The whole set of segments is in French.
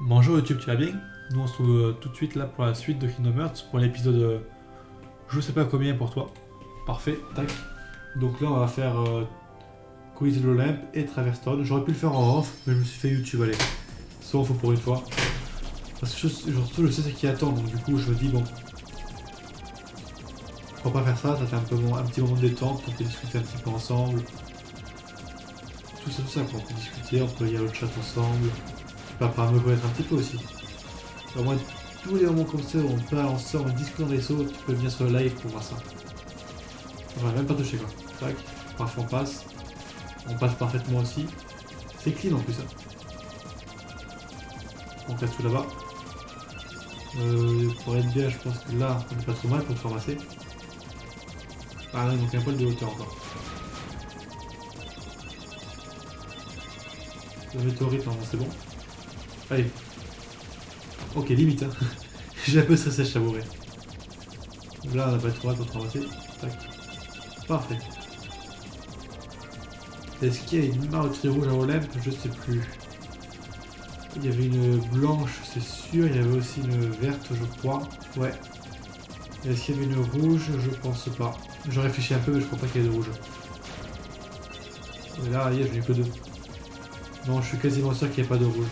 Bonjour YouTube, tu vas bien? Nous on se trouve tout de suite là pour la suite de Kingdom Hearts, pour l'épisode je sais pas combien pour toi. Parfait, tac. Donc là on va faire Quiz de l'Olympe et Traverstone. J'aurais pu le faire en off, mais je me suis fait YouTube, allez. Soit faut pour une fois. Parce que surtout je sais ce qui attend, donc du coup je me dis bon, pourquoi pas faire ça, ça fait un petit moment de détente, on peut discuter un petit peu ensemble. Tout ça quoi, on peut discuter, on peut lire le chat ensemble. Pas par me connaître un petit peu aussi. Au moins, tous les moments comme ça où on peut ensemble discuter dans les sauts, tu peux venir sur le live pour voir ça. On va même pas toucher quoi. Tac, parfois on passe. On passe parfaitement aussi. C'est clean en plus ça. On reste tout là-bas. Pour être bien, je pense que là, on est pas trop mal pour se ramasser. Ah non, il manque un poil de hauteur encore. Le météorite, normalement c'est bon. Allez. Ok, limite hein. J'ai un peu stressé, je t'avouerai. Là, on n'a pas trop mal pour se ramasser. Tac. Parfait. Est-ce qu'il y a une marque rouge à Olympe? Je sais plus. Il y avait une blanche, c'est sûr. Il y avait aussi une verte, je crois. Ouais. Est-ce qu'il y avait une rouge? Je pense pas. Je réfléchis un peu, mais je crois pas qu'il y ait de rouge. Mais là, je n'ai que deux. Non, je suis quasiment sûr qu'il n'y a pas de rouge.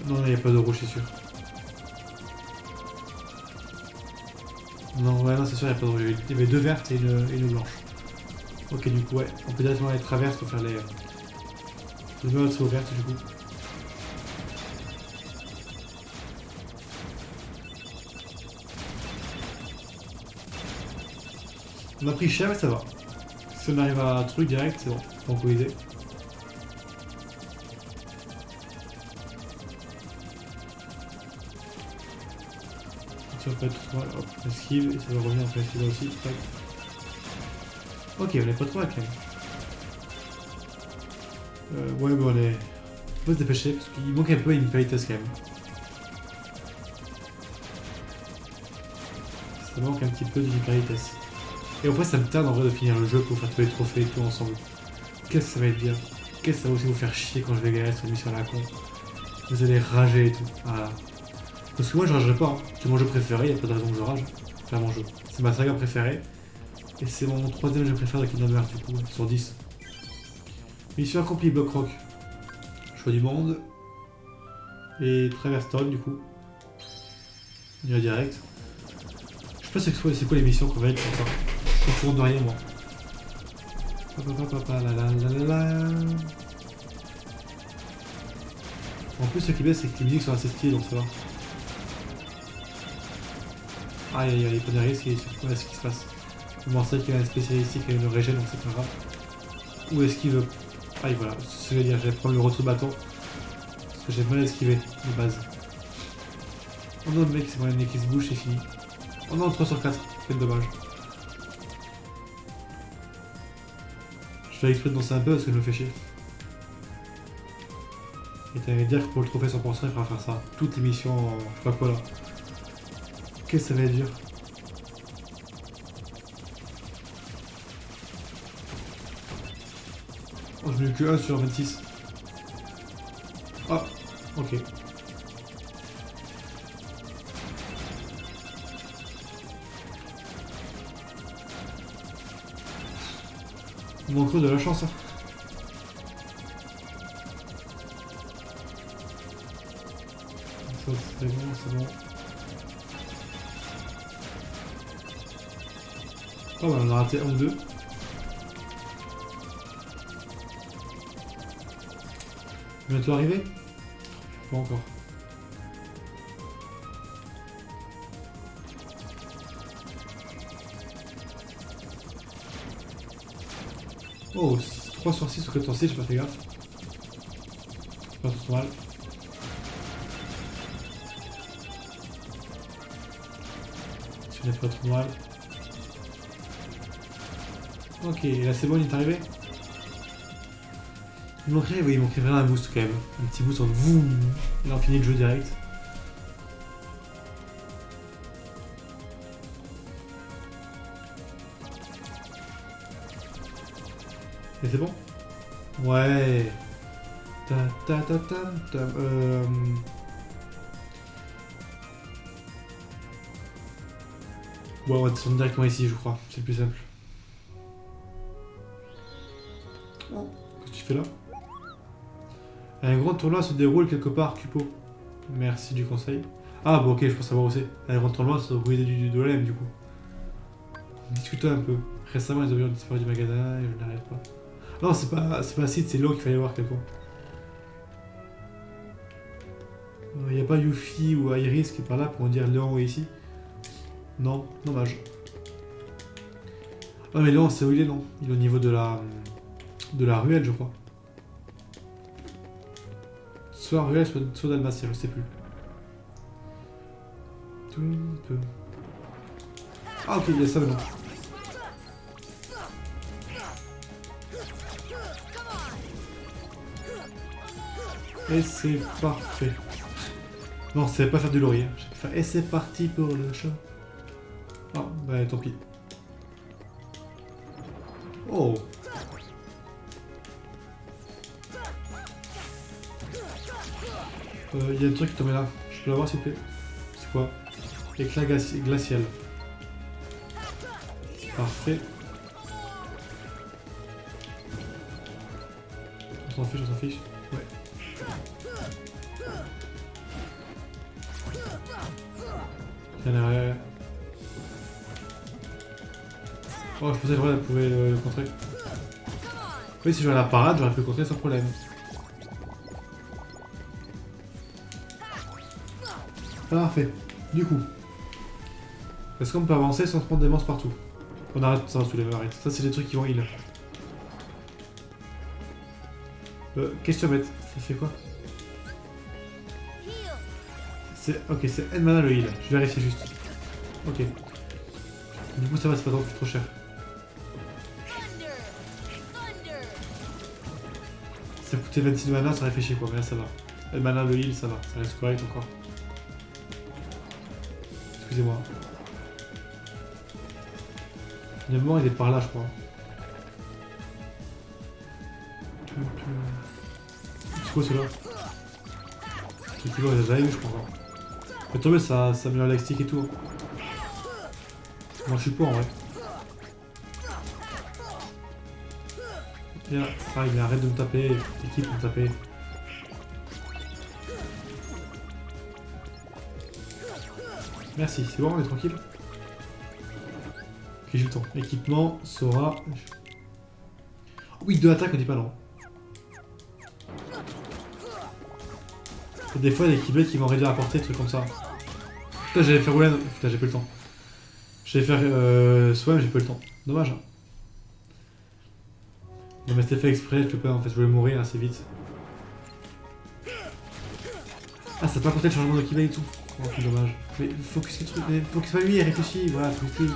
Non, il n'y a pas de rouge, c'est sûr. Non, ouais, non, c'est sûr, il n'y a pas de rouge. Il y avait deux vertes et une blanche. Ok, du coup, ouais. On peut directement aller traverse pour faire les meutes sont ouvertes, du coup. On a pris cher, mais ça va. Si on arrive à un truc direct, c'est bon. Tranquillisé. Ça va pas être trop mal. Hop, on esquive et ça va revenir après esquive aussi. Tac. Ok, on est pas trop mal quand même. Ouais, bon, on est. On peut se dépêcher parce qu'il manque un peu une politesse quand même. Ça manque un petit peu d'une politesse. Et en fait, ça me tarde en vrai de finir le jeu pour faire tous les trophées et tout ensemble. Qu'est-ce que ça va être bien. Qu'est-ce que ça va aussi vous faire chier quand je vais galérer sur une mission à la con. Vous allez rager et tout. Voilà. Parce que moi, je ragerai pas. Hein. C'est mon jeu préféré, y a pas de raison que je rage. Enfin, mon jeu. C'est ma saga préférée. Et c'est mon troisième jeu préféré de Kingdom Hearts, du coup, sur 10. Mission accomplie, Block Rock. Choix du monde. Et Traverstone, du coup. On ira direct. Je sais pas c'est quoi les missions qu'on va être pour ça. Je me tourne de rien, moi. En plus, ce qui est bien, c'est que les musiques sont assez stylées, donc ça va. Aïe aïe aïe, il peut y risques et ouais, ce qui se passe. Le morceau qui a un spécialiste qui a une régène, donc c'est pas grave. Où est-ce qu'il veut? Aïe voilà, c'est ce que je veux dire, j'allais prendre le retour bâton. Parce que j'ai mal esquivé, de base. Oh non, le mec, c'est mon nez qui se bouge, c'est fini. Oh non, 3 sur 4, quel dommage. Je fais exprès de danser un peu parce que je me fais chier. Et t'allais dire que pour le trophée 100%, il faudra faire ça. Toutes les missions, je sais pas quoi là. Qu'est-ce que ça va être dur. Oh, je n'ai eu que 1 sur 26. Ah, ok. On manque de la chance, hein. Ça, c'est bon, c'est bon. Oh, bah, on a raté un ou deux. Bientôt arrivé? Pas encore. Oh, 3 sur 6 ou 4 sur 6, j'ai pas fait gaffe. Pas trop mal. Ce n'est pas trop mal. Ok, là c'est bon, il est arrivé. Il manquerait vraiment un boost quand même. Un petit boost en boum. Et là on finit le jeu direct. Et c'est bon? Ouais. Ta ta ta ta ta. Ouais, on va descendre directement ici, je crois. C'est le plus simple. Oh. Qu'est-ce que tu fais là? Un grand tournoi se déroule quelque part, Cupo. Merci du conseil. Ah bon, ok, je pense savoir où c'est. Un grand tournoi, ça doit brûler de l'OLM du coup. Discutons un peu. Récemment, les avions ont disparu du magasin et je n'arrête pas. Non, c'est pas Sid, c'est Léon qu'il fallait voir quelque part. Il n'y a pas Yuffie ou Iris qui est par là pour dire Léon est ici. Non, dommage. Ah mais Léon, c'est où il est, non? Il est au niveau de la ruelle, je crois. Soit ruelle, soit Dalmatia, je sais plus. Ah ok, il y a ça maintenant. Et c'est parfait. Non, c'est pas faire du laurier. Et c'est parti pour le chat. Ah, bah tant pis. Oh. Il y a un truc qui tombait là. Je peux l'avoir s'il te plaît? C'est quoi? Éclat glacial. Parfait. On s'en fiche, on s'en fiche. Ouais. Il y en a rien. Oh, je pensais que elle pouvait le contrer. Oui, si j'avais la parade, j'aurais pu le contrer sans problème. Parfait. Du coup, est-ce qu'on peut avancer sans se prendre des monstres partout? On arrête, ça va sous les arrête. Ça, c'est des trucs qui vont heal. Question bête, ça fait quoi? C'est. Ok, c'est N mana le heal. Je vérifie juste. Ok. Du coup, ça va, c'est pas trop cher. Ça coûtait 26 mana, ça réfléchit quoi, mais là ça va. N mana le heal, ça va, ça reste correct encore. Excusez-moi. Le mort il est par là, je crois. C'est quoi celui-là? Ce truc-là, j'ai jamais vu, je crois. Mais tomber, ça améliore l'extique et tout. Moi, je suis pas en vrai. Viens, ah, il arrête de me taper. L'équipe me taper. Merci, c'est bon, on est tranquille. Ok, j'ai le temps. Équipement, Sora. Oui, 2 attaques, on dit pas non. Et des fois, il y a des keyblades qui vont réduire la portée, des trucs comme ça. Putain, j'allais faire Wen. Putain, j'ai pas le temps. J'allais faire Swam, j'ai pas le temps. Dommage. Hein. Non, mais c'était fait exprès, je peux pas en fait, je voulais mourir assez vite. Ah, ça peut pas compter le changement de keyblade et tout. Oh, c'est dommage. Mais focus le truc, mais focus pas lui, réfléchis, voilà, focus lui.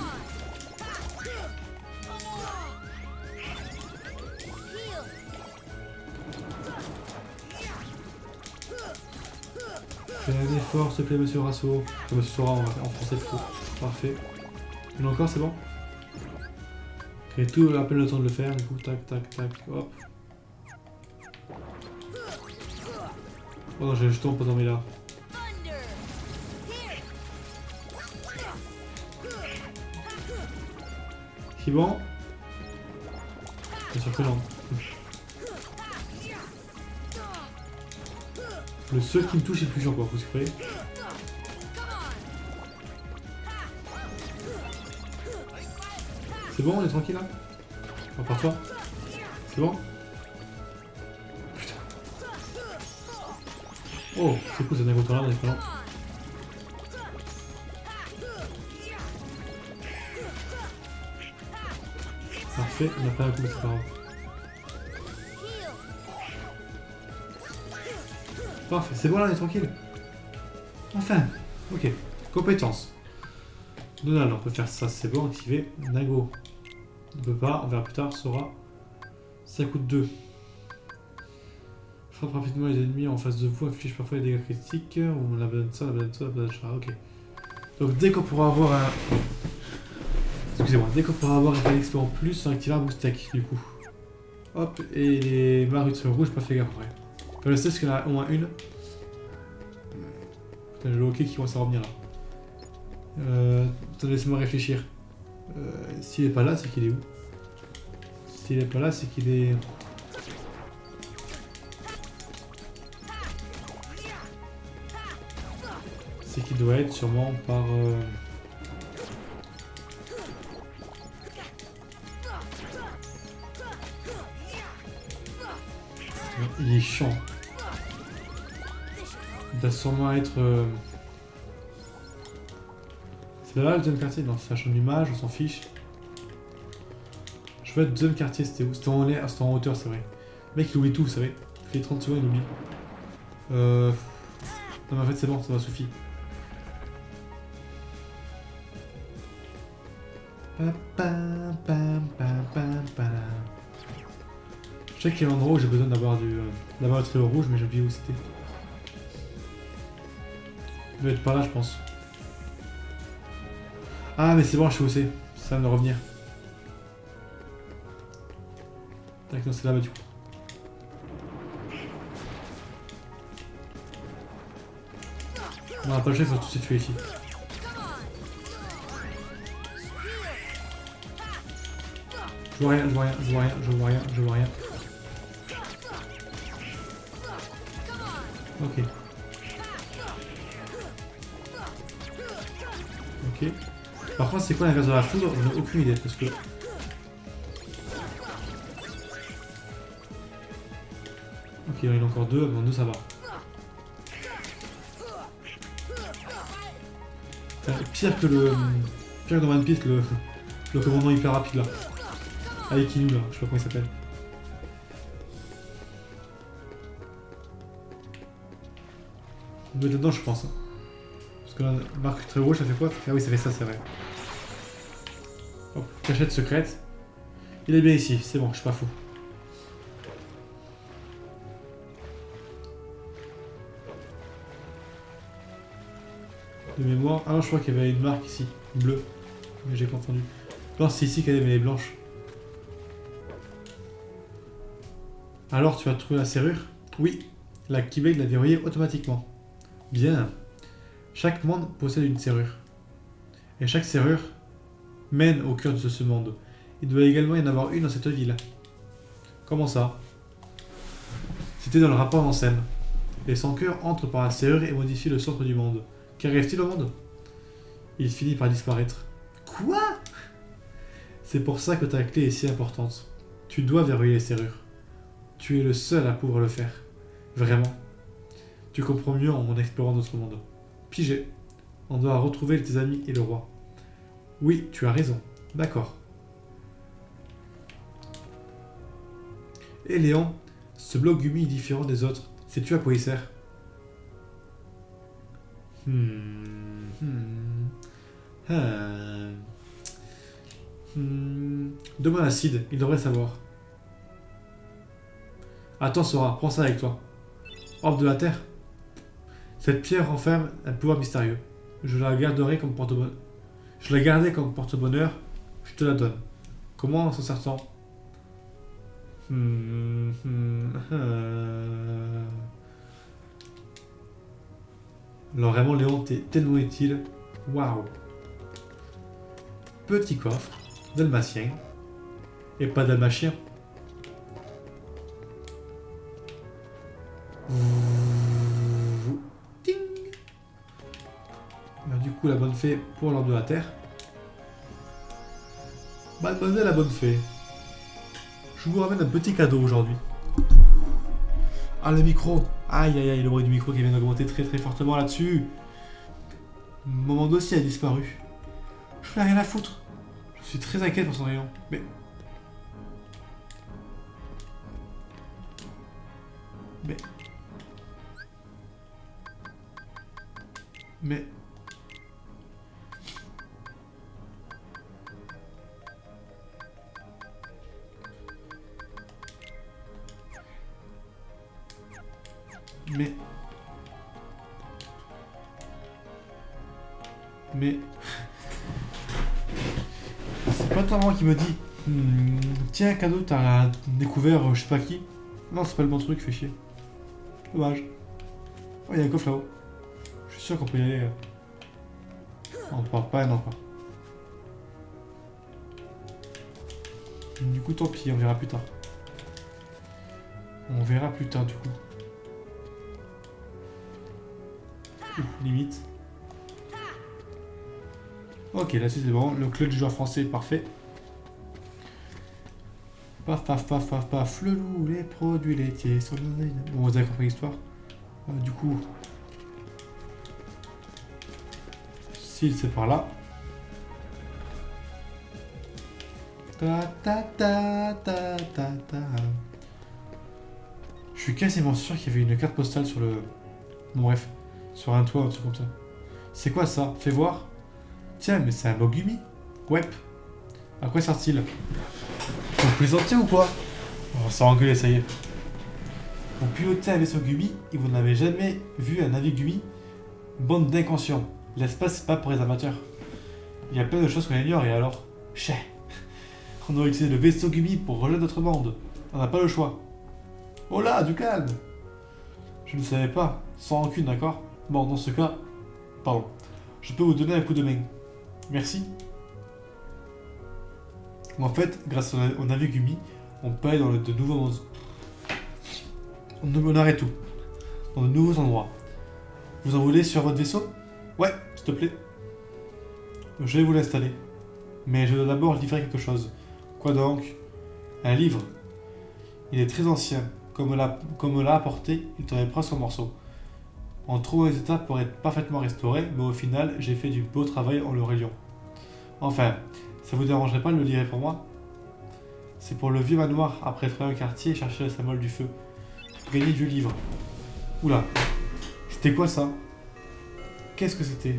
Fais un effort, s'il te plaît, monsieur Rasso. Enfin, monsieur Sora, en français plutôt. Parfait. Une encore, c'est bon? Et tout à peine le temps de le faire, du coup, tac, tac, tac, hop. Oh non, j'ai le jeton pas tombé là. C'est bon? Bien sûr que non. Le seul qui me touche est le plus chiant quoi, faut se créer. C'est bon, on est tranquille là? On part toi? C'est bon? Putain. Oh, c'est cool, c'est un égo là, on est pas loin. Parfait, on a pas un coup, mais c'est pas grave. Parfait, c'est bon là, on est tranquille. Enfin, ok. Compétences. Donald, on peut faire ça, c'est bon, activer. Nago. On ne peut pas, on verra plus tard, Sora. Ça coûte 2. Frappe rapidement les ennemis en face de vous, inflige parfois des dégâts critiques. On abandonne ça, on abandonne ça, on abandonne ça. Ok. Donc dès qu'on pourra avoir un. Excusez-moi, dès qu'on pourra avoir un XP en plus, on activera un boost tech du coup. Hop, et les marutes rouges, pas fait gaffe, ouais. Je sais qu'il y en a au moins une. Putain, le hockey qui commence à revenir là. Attendez, laissez-moi réfléchir. S'il est pas là, c'est qu'il est où? S'il est pas là, c'est qu'il est... C'est qu'il doit être sûrement par... Il est chiant. Il doit sûrement être... C'est là le deuxième quartier? Non, c'est la chambre d'image, on s'en fiche. Je vois le deuxième quartier, c'était où? C'était en l'air, c'était en hauteur, c'est vrai. Le mec il oublie tout, vous savez. Il fait 30 secondes, il oublie. Non mais en fait c'est bon, ça m'a suffi. Je sais qu'il y a un endroit où j'ai besoin d'avoir le trio rouge, mais j'ai oublié où c'était. Il doit être par là, je pense. Ah, mais c'est bon, je sais où c'est. Ça va me revenir. Tac, non, c'est là-bas du coup. On n'a pas le choix, il faut tous les tuer ici. Je vois rien, je vois rien, je vois rien, je vois rien, je vois rien. Ok. Ok. Par contre, c'est quoi l'inverse de la foudre? Je n'ai aucune idée parce que... Ok, il y en a encore deux, bon, deux ça va. Pire que le... Pire que dans One Piece, le commandant hyper rapide là. Avec Inu là, je sais pas comment il s'appelle. On doit être dedans je pense. Hein. Parce que la marque très rouge ça fait quoi? Ah oui ça fait ça, c'est vrai. Hop, cachette secrète. Il est bien ici, c'est bon, je suis pas fou. De mémoire. Ah non, je crois qu'il y avait une marque ici, bleue. Mais j'ai confondu. Non, c'est ici qu'elle est, mais elle est blanche. Alors, tu as trouvé la serrure? Oui. La Keyblade l'a verrouillée automatiquement. Bien. Chaque monde possède une serrure. Et chaque serrure mène au cœur de ce monde. Il doit également y en avoir une dans cette ville. Comment ça? C'était dans le rapport d'Ansem. Les sans-cœurs entrent par la serrure et modifient le centre du monde. Qu'arrive-t-il au monde? Il finit par disparaître. Quoi? C'est pour ça que ta clé est si importante. Tu dois verrouiller les serrures. Tu es le seul à pouvoir le faire. Vraiment. Tu comprends mieux en explorant notre monde. Pigé. On doit retrouver tes amis et le roi. Oui, tu as raison. D'accord. Et Léon, ce bloc gummi est différent des autres. Sais-tu à quoi il sert? Demande à Sid, il devrait savoir. Attends Sora, prends ça avec toi. Orbe de la Terre. Cette pierre renferme un pouvoir mystérieux. Je la garderai comme porte-bonheur. Je la gardais comme porte-bonheur, je te la donne. Comment s'en sert-on? Alors vraiment Léon, t'es tellement utile. Waouh. Petit coffre, dalmatien. Et pas dalmatien. Ting. Bah, du coup la bonne fée pour l'orbe de la terre. Mademoiselle la bonne fée. Je vous ramène un petit cadeau aujourd'hui. Ah le micro. Aïe aïe aïe, le bruit du micro qui vient d'augmenter très très fortement là-dessus. Mon dossier a disparu. Je n'ai rien à foutre. Je suis très inquiet pour son rayon. Mais... Mais... Mais... Mais... C'est pas toi moi qui me dit tiens cadeau t'as découvert je sais pas qui. Non c'est pas le bon truc, fais chier. Dommage. Oh, il y a un coffre là-haut. Je suis sûr qu'on peut y aller. On ne parle pas, non quoi. Du coup, tant pis, on verra plus tard. On verra plus tard, du coup. Limite. Ok, là-dessus c'est bon. Le club du joueur français, parfait. Paf, paf, paf, paf, paf. Le loup, les produits laitiers sur le... Bon, vous avez compris l'histoire. Du coup... Si c'est par là. Ta ta ta ta ta ta. Je suis quasiment sûr qu'il y avait une carte postale sur le... Bon bref, sur un toit, un truc comme ça. C'est quoi ça? Fais voir. Tiens, mais c'est un Mogumi. Ouais. À quoi sert-il? Vous plaisantez ou quoi? On s'est engueulé, ça y est. Vous pilotez un vaisseau Gumi et vous n'avez jamais vu un navire Gumi? Bande d'inconscients. L'espace, c'est pas pour les amateurs. Il y a plein de choses qu'on ignore et alors? Chais. On aurait utilisé le vaisseau Gumi pour rejoindre notre monde. On n'a pas le choix. Oh là, du calme. Je ne savais pas. Sans rancune, d'accord? Bon, dans ce cas, pardon. Je peux vous donner un coup de main. Merci. En fait, grâce au navire Gumi, on peut aller dans de nouveaux mondes. On arrête tout. Dans de nouveaux endroits. Vous en voulez sur votre vaisseau? Ouais, s'il te plaît. Je vais vous l'installer. Mais je dois d'abord livrer quelque chose. Quoi donc? Un livre. Il est très ancien. Comme on l'a apporté, il t'aurait presque en morceaux. En trop mauvais état pour être parfaitement restauré, mais au final, j'ai fait du beau travail en le reliant. Enfin, ça vous dérangerait pas de le lire pour moi? C'est pour le vieux manoir, après être un quartier et chercher le symbole du feu. Pour gagner du livre. Oula. C'était quoi ça? Qu'est-ce que c'était?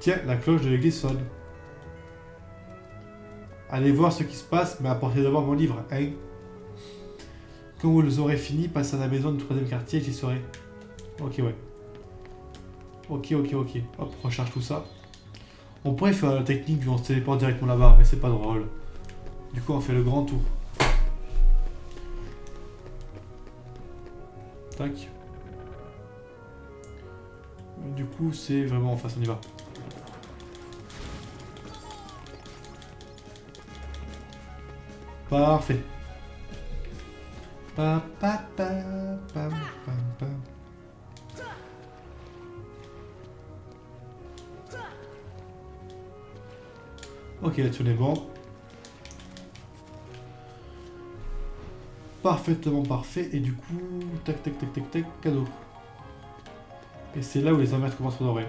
Tiens, la cloche de l'église sonne. Allez voir ce qui se passe, mais apportez d'abord mon livre, hein? Quand vous les aurez fini, passez à la maison du 3e quartier, j'y serai. Ok, ouais. Ok. Hop, on recharge tout ça. On pourrait faire la technique où on se téléporte directement là-bas, mais c'est pas drôle. Du coup, on fait le grand tour. Tac. Du coup, c'est vraiment en face, on y va. Parfait. Pa, pa, pa, pam, pam, pam. Ok, là-dessus on est bon. Parfaitement parfait. Et du coup, tac, cadeau. Et c'est là où les emmerdes commencent à redorer.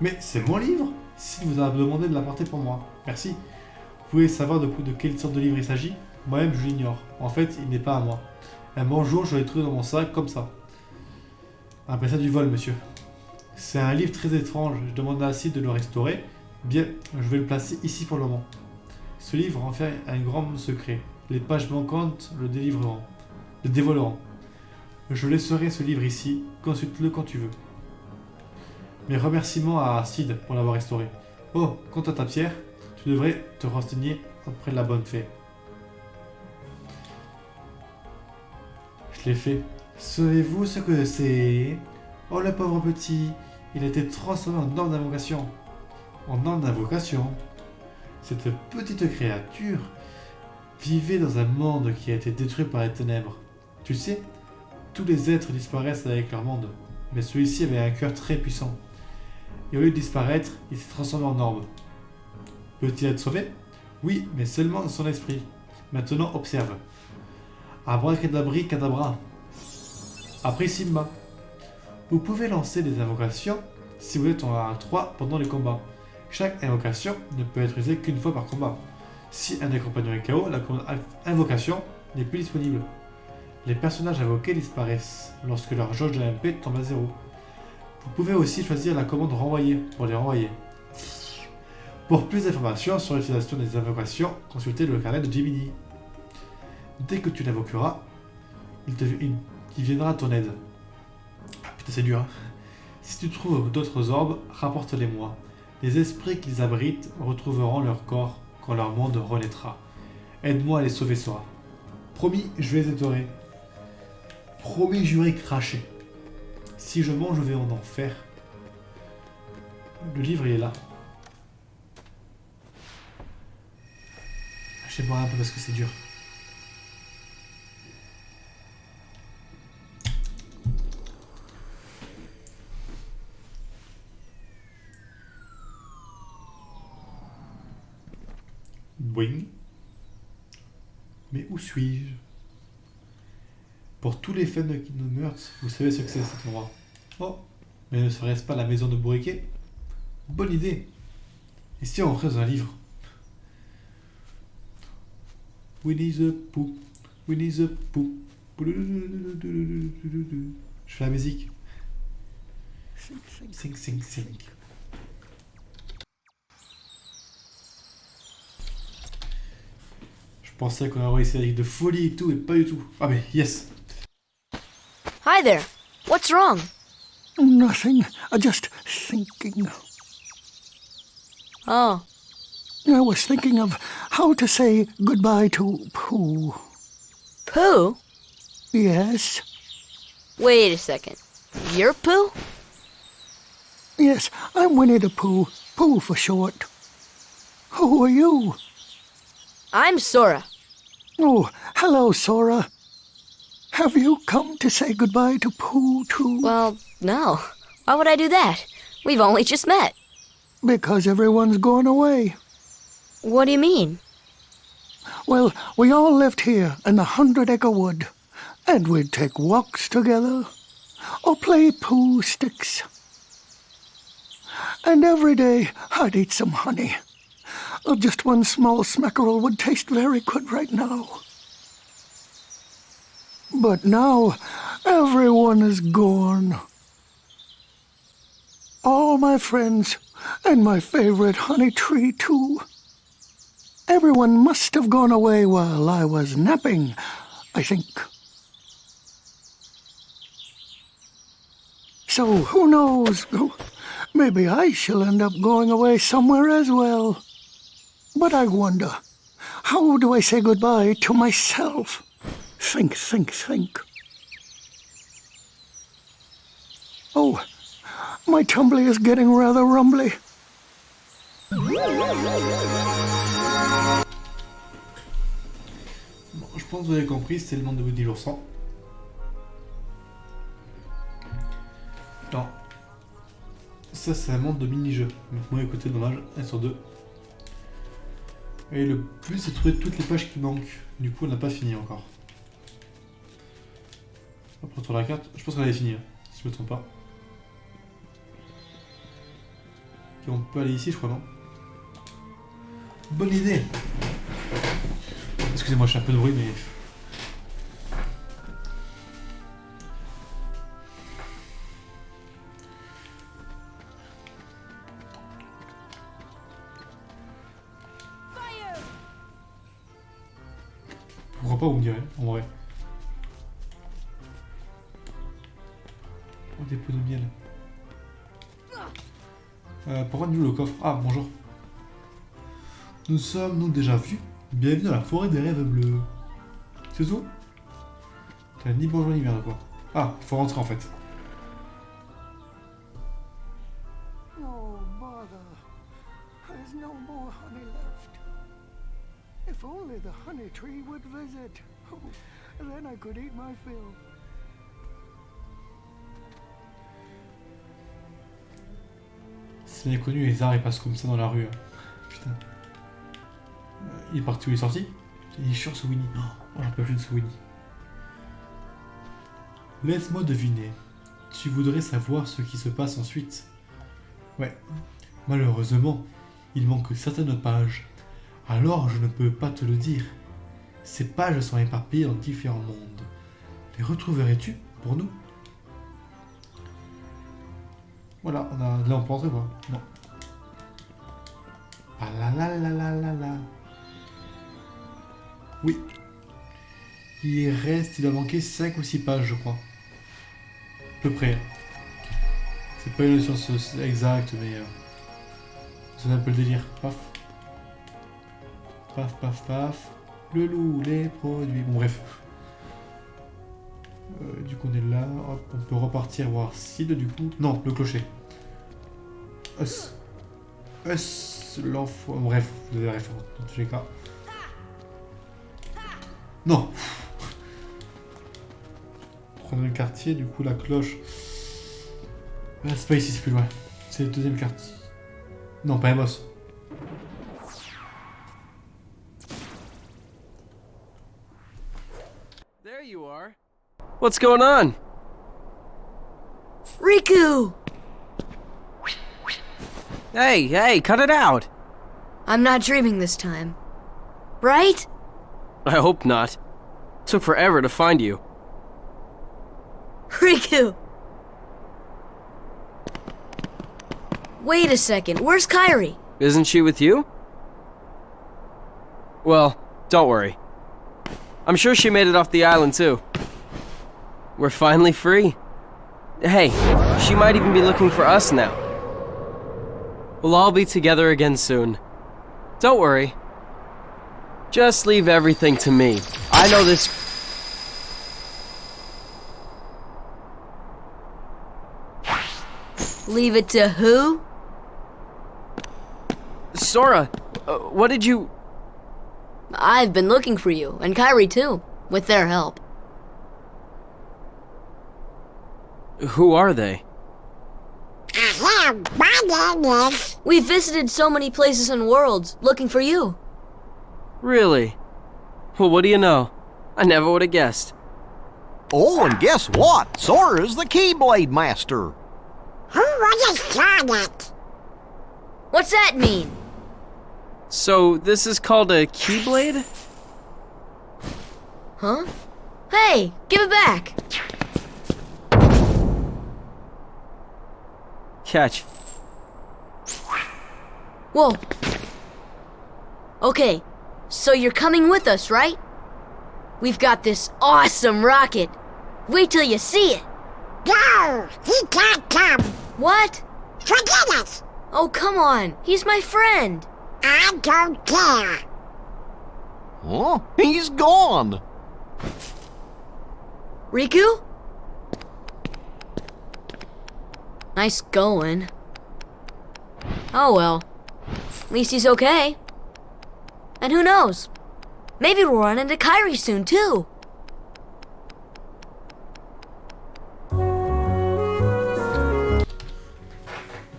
Mais c'est mon livre! Si vous avez demandé de l'apporter pour moi. Merci. Vous pouvez savoir de quelle sorte de livre il s'agit? Moi-même, je l'ignore. En fait, il n'est pas à moi. Un bon jour, je l'ai trouvé dans mon sac, comme ça. Après ça, du vol, monsieur. C'est un livre très étrange. Je demande à Acide de le restaurer. Bien, je vais le placer ici pour le moment. Ce livre renferme un grand secret. Les pages manquantes le dévoileront. Je laisserai ce livre ici. Consulte-le quand tu veux. Mes remerciements à Acide pour l'avoir restauré. Oh, quant à ta pierre, tu devrais te renseigner auprès de la bonne fée. Je l'ai fait. Savez-vous ce que c'est? Oh, le pauvre petit, il a été transformé en orbe d'invocation. En orbe d'invocation? Cette petite créature vivait dans un monde qui a été détruit par les ténèbres. Tu sais, tous les êtres disparaissent avec leur monde, mais celui-ci avait un cœur très puissant. Et au lieu de disparaître, il s'est transformé en orbe. Peut-il être sauvé? Oui, mais seulement dans son esprit. Maintenant, observe. Abracadabri cadabra. Après Simba. Vous pouvez lancer des invocations si vous êtes en R3 pendant les combats. Chaque invocation ne peut être usée qu'une fois par combat. Si un des compagnons est KO, la invocation n'est plus disponible. Les personnages invoqués disparaissent lorsque leur jauge de MP tombe à 0. Vous pouvez aussi choisir la commande renvoyer pour les renvoyer. Pour plus d'informations sur l'utilisation des invocations, consultez le carnet de Jiminy. Dès que tu l'invoqueras, il viendra à ton aide. Ah putain, c'est dur, hein. Si tu trouves d'autres orbes, rapporte-les-moi. Les esprits qu'ils abritent retrouveront leur corps quand leur monde renaîtra. Aide-moi à les sauver, Sora. Promis, je vais les aider. Promis, juré, craché. Si je mange, je vais en enfer. Le livre, il est là. Je vais boire un peu parce que c'est dur. Boing. Mais où suis-je? Pour tous les fans de Kingdom Hearts, vous savez ce que c'est cet endroit. Oh, mais ne serait-ce pas la maison de Bourriquet? Bonne idée. Et si on rentrait dans un livre? Winnie the Pooh, Winnie the Pooh. Je fais la musique. Sing, sing, sing. Je pensais qu'on aurait essayé avec de folie et tout, et pas du tout. Ah mais yes. Hi there. What's wrong? Nothing. Just thinking. Oh, I was thinking of how to say goodbye to Pooh. Pooh? Yes? Wait a second. You're Pooh? Yes, I'm Winnie the Pooh. Pooh for short. Who are you? I'm Sora. Oh, hello, Sora. Have you come to say goodbye to Pooh, too? Well, no. Why would I do that? We've only just met. Because everyone's gone away. What do you mean? Well, we all lived here in the 100-acre wood, and we'd take walks together, or play Pooh sticks. And every day I'd eat some honey. Just one small smackerel would taste very good right now. But now, everyone is gone. All my friends, and my favorite honey tree, too. Everyone must have gone away while I was napping, I think. So, who knows? Maybe I shall end up going away somewhere as well. But I wonder, how do I say goodbye to myself? Think, think, think. Oh, my tumbly is getting rather rumbly. Bon, je pense que vous avez compris, c'est le monde de Woody l'ourson. Non. Ça, c'est un monde de mini-jeux. Donc, moi, écoutez, dommage, 1 sur 2. Et le plus, c'est de trouver toutes les pages qui manquent. Du coup, on n'a pas fini encore. On va prendre la carte. Je pense qu'on avait fini, hein, si je me trompe pas. Et on peut aller ici, je crois, non? Bonne idée! Excusez-moi, je fais un peu de bruit, mais... Pourquoi pas, vous me direz, en vrai. Oh, des pots de miel. Pourquoi nous le coffre? Ah, bonjour. Nous sommes-nous déjà vus? Bienvenue dans la forêt des rêves bleus. C'est tout? T'as ni bonjour ni merde, quoi. Ah, faut rentrer en fait. Oh, bother. There's no more honey left. If only the honey tree would visit. Oh, then I could eat my fill. C'est bien connu, les arts ils passent comme ça dans la rue. Hein. Putain. Il est parti où il est sorti? Il est sur ce Winnie. Oh, j'en peux plus de ce Winnie. Laisse-moi deviner. Tu voudrais savoir ce qui se passe ensuite? Ouais. Malheureusement, il manque certaines pages. Alors je ne peux pas te le dire. Ces pages sont éparpillées dans différents mondes. Les retrouverais-tu pour nous? Voilà, là on peut rentrer quoi? Non. Ah là là là là là là. Oui. Il doit manquer 5 ou 6 pages je crois. À peu près. C'est pas une science exacte mais... c'est un peu le délire. Paf. Paf paf paf. Le loup, les produits... Bon bref. Du coup, on est là. Hop, on peut repartir voir Sid, du coup. Non, le clocher. Us. L'enfant. Bref, vous avez la référence dans tous les cas. Non. Prenons le quartier, du coup, la cloche. Ah, c'est pas ici, c'est plus loin. C'est le deuxième quartier. Non, pas Amos. There you are. What's going on? Riku! Hey, cut it out. I'm not dreaming this time. Right? I hope not. Took forever to find you. Riku! Wait a second, where's Kairi? Isn't she with you? Well, don't worry. I'm sure she made it off the island too. We're finally free. Hey, she might even be looking for us now. We'll all be together again soon. Don't worry. Just leave everything to me. I know this. Leave it to who? Sora, what did you... I've been looking for you, and Kairi too, with their help. Who are they? We've visited so many places and worlds, looking for you. Really? Well, what do you know? I never would have guessed. Oh, and guess what? Sora's the Keyblade Master. Who was a Sonic? What's that mean? So, this is called a Keyblade? Huh? Hey, give it back! Catch. Whoa. Okay, so you're coming with us, right? We've got this awesome rocket. Wait till you see it. No, he can't come. What? Forget it. Oh, come on. He's my friend. I don't care. Huh? He's gone. Riku? Nice going. Oh well. At least he's okay. And who knows? Maybe we'll run into Kairi soon too.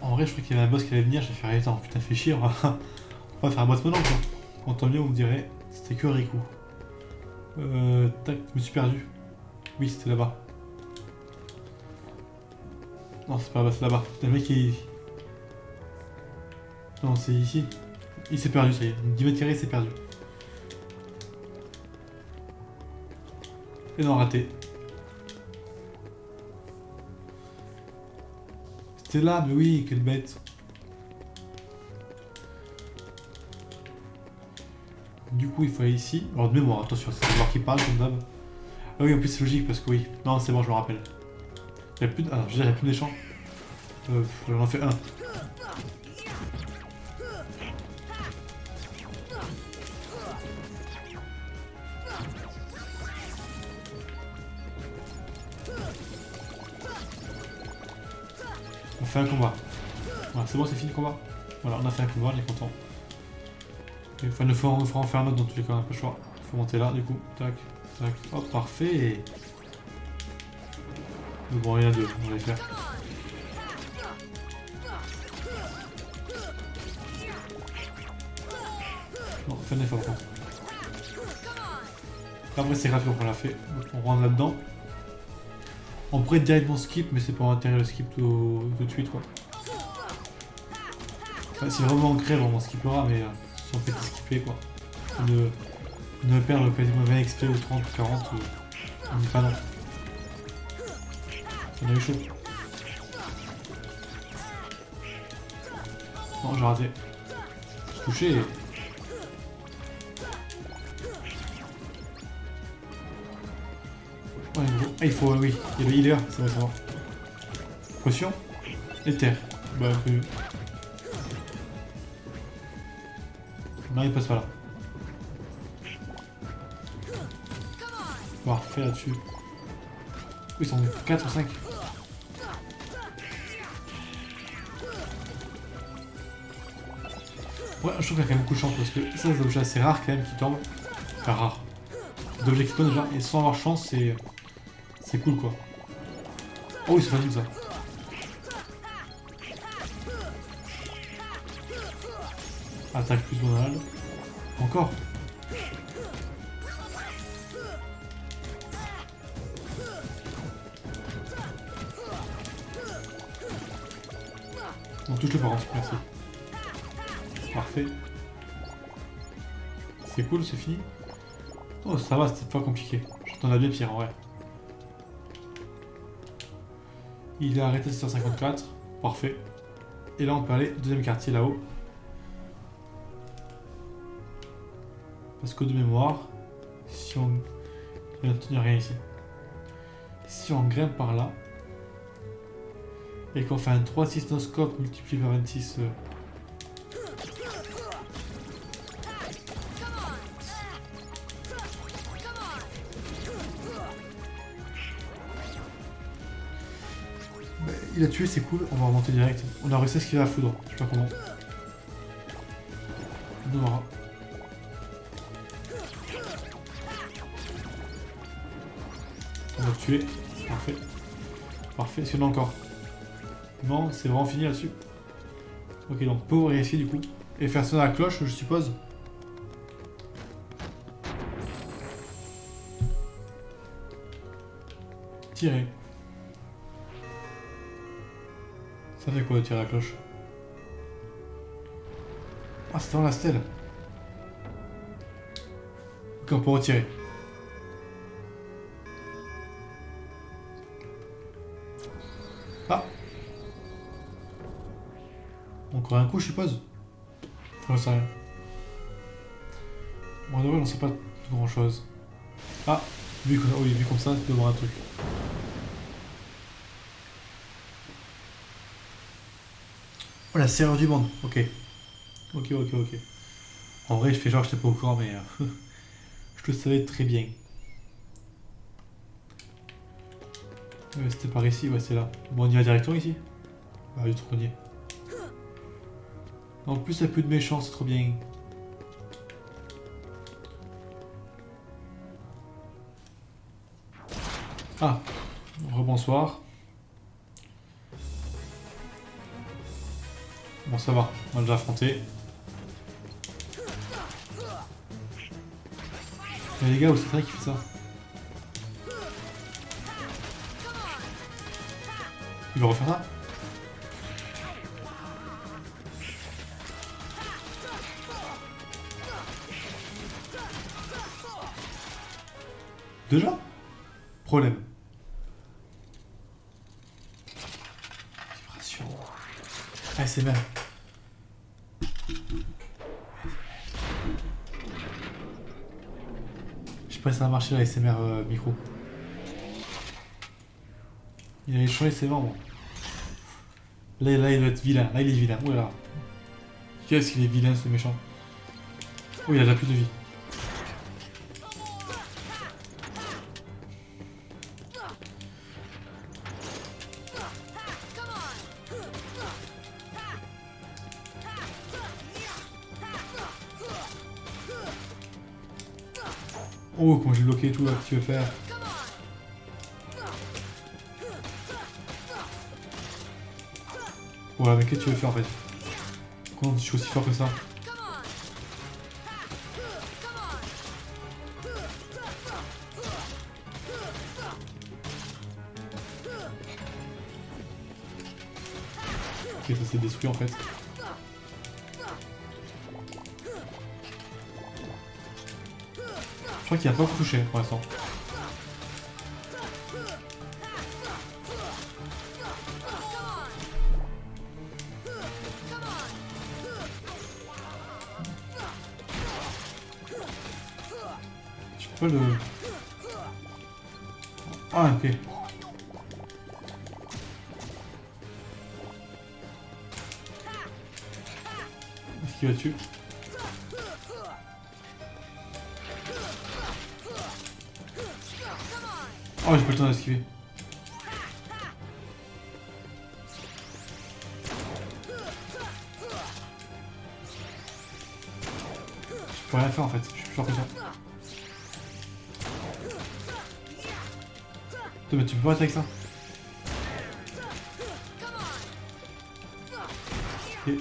En vrai, je crois qu'il y avait un boss qui allait venir. J'ai fait, attends, putain, fait chier. On va faire un boss maintenant, quoi. En tant mieux, on me dirait. C'était que Riku. Tac, je me suis perdu. Oui, c'était là-bas. Non, c'est pas là-bas, c'est là-bas. Le mec qui... Non, c'est ici. Il s'est perdu, ça y est. 10 mètres carrés, il s'est perdu. Et non, raté. C'était là, mais oui, quelle bête. Du coup, il faut aller ici. Alors, de mémoire, attention, c'est le voir qui parle, comme d'hab. Ah oui, en plus, c'est logique, parce que oui. Non, c'est bon, je me rappelle. Il n'y a plus de... Ah, je veux dire, il n'y a plus d'échange. J'en ai fait un. On fait un combat. Voilà, c'est bon, c'est fini le combat. Voilà, on a fait un combat, on est content. Enfin, il faut en faire un autre dans tous les cas, on n'a pas le choix. Il faut monter là, du coup. Tac, tac. Hop, parfait. Bon, il y en a deux, on va les faire. Non, fais un effort par contre. Après, c'est gratuit, on l'a fait. Donc, on rentre là-dedans. On pourrait directement skip, mais c'est pas intérêt le skip tout de suite, quoi. Enfin, si vraiment on crève, on skippera, mais si on fait skipper, quoi. Ne perdre quasiment 20 XP ou 30 ou 40, on dit pas non. On a eu chaud. Non, j'ai raté. Je suis touché. Ouais, ah, il faut, oui, il y a le healer, ça va savoir. Potion. Éther. Bah, non, il passe pas là. Parfait là-dessus. Ils sont 4 ou 5. Ouais, je trouve qu'il y a quand même beaucoup de chance parce que ça, c'est des objets assez rares quand même qui tombent. Enfin, rares. Des objets qui tombent déjà, et sans avoir chance, c'est cool quoi. Oh oui, c'est facile ça. Attaque plus Donald. Encore. On touche le par contre, merci. Parfait. C'est cool, c'est fini. Oh, ça va, c'était pas compliqué. J'attendais bien pire en vrai. Il est arrêté à 754. Parfait. Et là, on peut aller au deuxième quartier là-haut. Parce que de mémoire, si on... Il n'y a rien ici. Si on grimpe par là, et qu'on fait un 3-6 no-scope multiplié par 26... Il a tué, c'est cool, on va remonter direct. On a réussi à esquiver la foudre, je sais pas comment. On aura. On va le tuer, parfait. Parfait, est-ce qu'il y en a encore? Non, c'est vraiment fini là-dessus. Ok, donc on peut vérifier du coup. Et faire sonner la cloche, je suppose. Tirer. Ça fait quoi de tirer la cloche? Ah, c'est dans la stèle. Ok, on peut retirer. Ah. Encore un coup, je suppose. Enfin, je sais rien. Bon, de vrai, on sait pas grand chose. Ah, vu comme, oui, vu comme ça, tu peux voir un truc. Oh, la serrure du monde, ok. Ok. En vrai, je fais genre que j'étais pas au courant, mais je le savais très bien. Ouais, c'était par ici, ouais, c'est là. Bon, on y va directement ici. Ah, du trônier. En plus, il n'y a plus de méchants, c'est trop bien. Ah, rebonsoir. Bon, ça va, on a déjà affronté. Mais les gars, où c'est vrai qui fait ça? Il va refaire ça? Déjà? Problème. Vibration. ASMR. Je sais pas si ça va marcher la ASMR micro. Il a changé ses membres. Là, il doit être vilain. Là, il est vilain. Oh là là. Qu'est-ce qu'il est vilain, ce méchant. Oh, il a déjà plus de vie. Oh, comment j'ai bloqué tout là, qu'est-ce que tu veux faire? Voilà, mais qu'est-ce que tu veux faire en fait? Comment je suis aussi fort que ça? Ok, ça s'est détruit en fait. Je crois qu'il a pas beaucoup touché pour l'instant. Je peux pas le... Ah, ok. Est-ce qu'il va tuer? Oh, j'ai pas le temps d'esquiver. peux rien faire en fait, je suis plus fort que ça. Putain, mais tu peux pas arrêter avec ça. Et...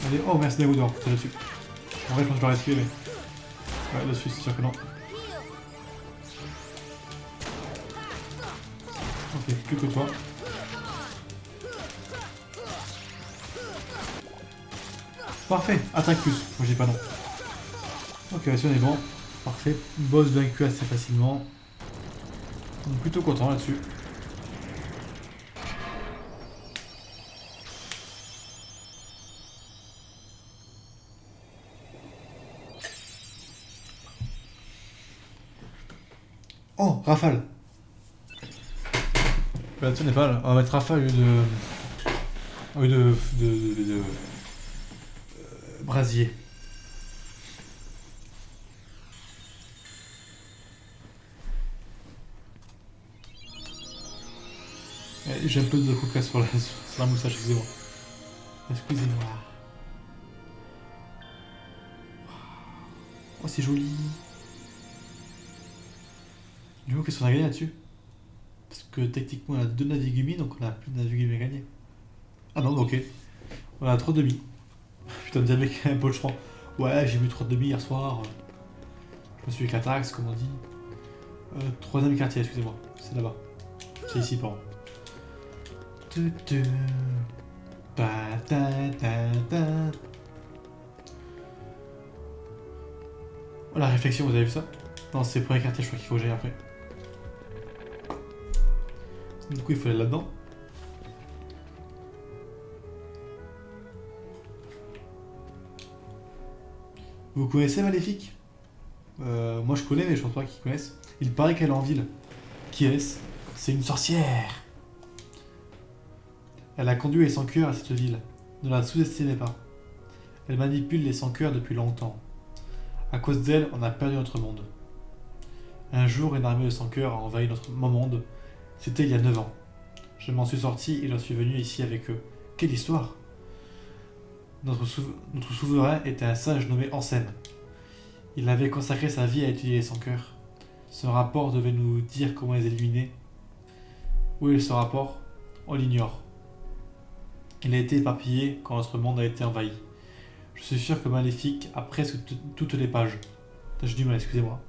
Allez, oh merci Naruto, c'est là-dessus. En vrai, je pense que je l'aurais esquivé, mais. Ouais, là-dessus, c'est sûr que non. Ok, plus que toi. Parfait, attaque plus. Moi, j'ai pas non. Ok, là-dessus, on est bon. Parfait, boss vaincu assez facilement. Donc, plutôt content là-dessus. Oh, rafale. Bah, tu n'est pas là. On va mettre rafale au lieu de brasier. J'ai un peu de coca sur la moustache, excusez-moi. Excusez-moi. Oh, c'est joli. Du coup, qu'est-ce qu'on a gagné là-dessus? Parce que techniquement, on a 2 Navigumi, donc on a plus de Navigumi à gagner. Ah non, ok. On a 3 demi. Putain, me mec, un peu je crois. Ouais, j'ai mis 3 demi hier soir. Je me suis fait Catax, comme on dit. 3ème quartier, excusez-moi. C'est là-bas. C'est ici, pardon. Oh, la réflexion, vous avez vu ça? Non, c'est le premier quartier, je crois qu'il faut que j'aille après. Du coup, il faut aller là-dedans. Vous connaissez Maléfique? Moi je connais, mais je pense pas qu'ils connaissent. Il paraît qu'elle est en ville. Qui est-ce? C'est une sorcière. Elle a conduit les sans-cœurs à cette ville. Ne la sous-estimez pas. Elle manipule les sans-cœurs depuis longtemps. À cause d'elle, on a perdu notre monde. Un jour, une armée de sans-cœurs a envahi notre monde. C'était il y a 9 ans. Je m'en suis sorti et j'en suis venu ici avec eux. Quelle histoire! Notre souverain était un sage nommé Ansem. Il avait consacré sa vie à étudier les sans-cœurs. Ce rapport devait nous dire comment les éliminer. Où est ce rapport? On l'ignore. Il a été éparpillé quand notre monde a été envahi. Je suis sûr que Maléfique a presque toutes les pages. J'ai du mal, excusez-moi.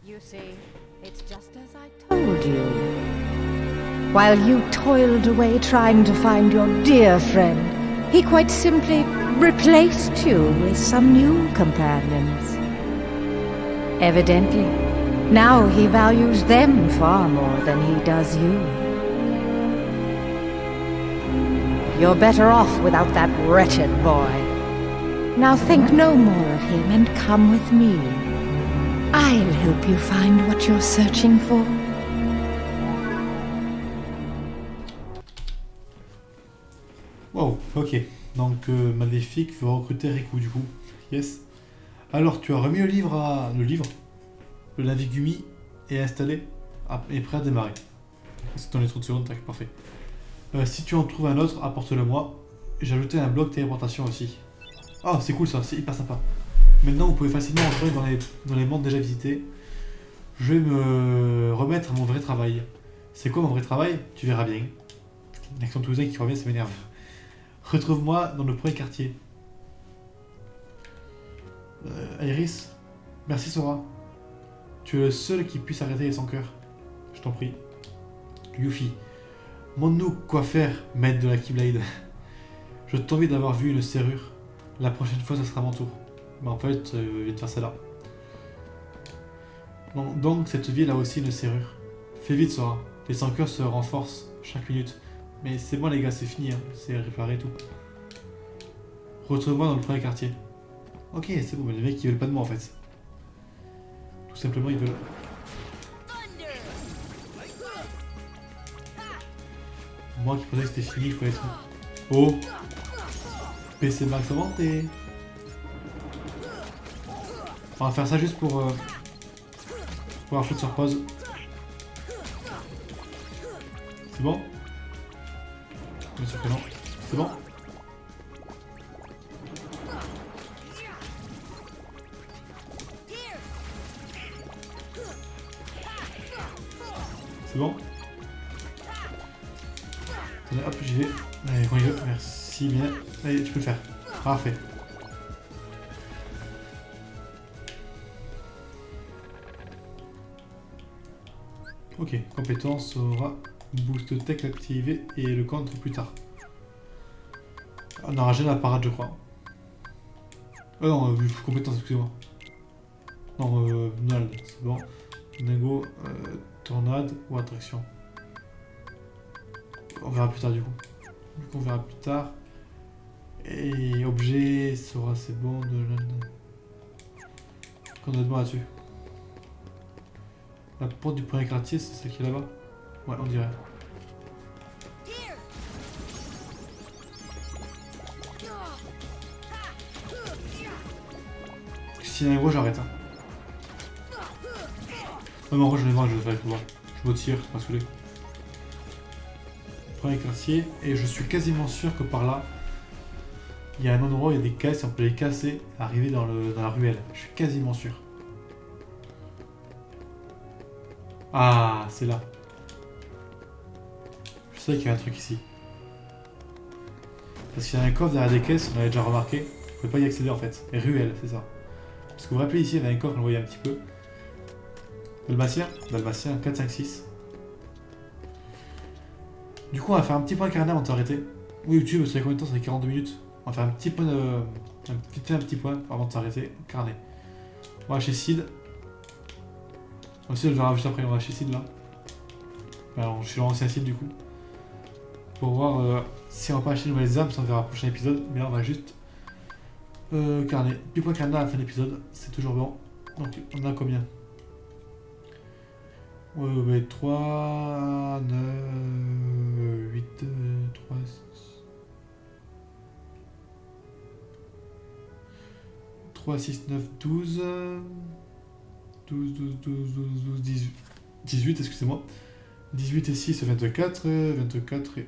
You see, it's just as I told you. While you toiled away trying to find your dear friend, he quite simply replaced you with some new companions. Evidently, now he values them far more than he does you. You're better off without that wretched boy. Now think no more of him and come with me. I'll help you find what you're searching for. Wow, ok. Donc Maléfique veut recruter Riku du coup. Yes. Alors tu as remis le livre le Navigumi est installé et prêt à démarrer. C'est dans les 30 secondes, tac, parfait. Si tu en trouves un autre, apporte-le moi. J'ai ajouté un bloc téléportation aussi. Ah, c'est cool ça, c'est hyper sympa. Maintenant, vous pouvez facilement entrer dans les mondes déjà visités. Je vais me remettre à mon vrai travail. C'est quoi mon vrai travail? Tu verras bien. L'accent toulousain qui revient, ça m'énerve. Retrouve-moi dans le premier quartier. Iris, merci Sora. Tu es le seul qui puisse arrêter les sans-cœurs. Je t'en prie. Yuffie, montre-nous quoi faire, maître de la Keyblade. Je t'envie d'avoir vu une serrure. La prochaine fois, ce sera mon tour. Mais en fait, je vais te faire celle-là. Donc, cette ville a aussi une serrure. Fais vite, Sora. Les sans-cœurs se renforcent chaque minute. Mais c'est bon, les gars, c'est fini. Hein. C'est réparé tout. Retrouve-moi dans le premier quartier. Ok, c'est bon, mais les mecs, ils veulent pas de moi, en fait. Tout simplement, ils veulent... Moi qui pensais que c'était fini, je pouvais être... Oh! PC max augmenté. On va faire ça juste pour un flux sur pause. C'est bon? Bien sûr que non. C'est bon? C'est bon? Attendez, hop, j'y vais. Allez, quand il veut. Merci bien. Allez, tu peux le faire. Parfait. Ok, compétence aura boost tech activé et le contre plus tard. On aura jamais la parade, je crois. Ah non, compétence, excusez-moi. Non, null, c'est bon. Nego, tornade ou attraction. On verra plus tard du coup. Du coup, on verra plus tard. Et objet sera c'est bon de. Qu'on a de bon là-dessus. La porte du premier quartier, c'est celle qui est là-bas? Ouais, on dirait. S'il y a un gros, j'arrête. Hein. Non, mais en vrai, je vais voir, je vais faire avec moi. Je me tire, pas saoulé. Premier quartier, et je suis quasiment sûr que par là, il y a un endroit où il y a des caisses, et on peut les casser, arriver dans la ruelle. Je suis quasiment sûr. Ah, c'est là. Je sais qu'il y a un truc ici. Parce qu'il y a un coffre derrière des caisses, on avait déjà remarqué. On ne peut pas y accéder en fait. Et ruelle, c'est ça. Parce que vous vous rappelez ici, il y avait un coffre, on le voyait un petit peu. Dalmatien, 4, 5, 6. Du coup, on va faire un petit point carnet avant de s'arrêter. Oui, YouTube, ça fait combien de temps? Ça fait 42 minutes. On va faire un petit point un petit point avant de s'arrêter. Carnet. On va chez Sid. Aussi, on le verra juste après, on va chez Sid là. Alors, je suis dans l'ancien Sid du coup. Pour voir si on va pas acheter de nouvelles armes, ça on verra au prochain épisode. Mais là, on va juste. Carnet. Petit point carnet à la fin de l'épisode, c'est toujours bon. Donc, on a combien? Ouais, 3, 9, 8, 3, 3, 6, 9, 12. 12, 18. 18, excusez-moi. 18 et 6, 24. 24 et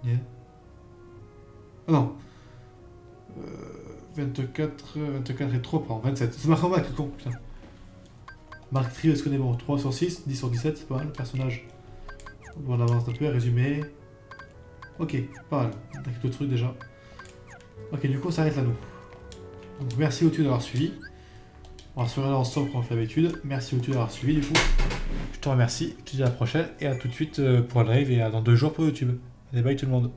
1. Yeah. Ah non. 24 et 3, pardon, 27. C'est marqué en bas, quel con, putain. Marque Tri, est-ce qu'on est bon? 3 sur 6, 10 sur 17, c'est pas mal. Le personnage. Bon, on avance un peu, résumé. Ok, pas mal. On a quelques trucs déjà. Ok, du coup, on s'arrête là, nous. Donc, merci au YouTube d'avoir suivi. On va se regarder ensemble comme on fait d'habitude. Merci au YouTube d'avoir suivi, du coup. Je te remercie, je te dis à la prochaine et à tout de suite pour le live et à dans 2 jours pour YouTube. Allez, bye tout le monde.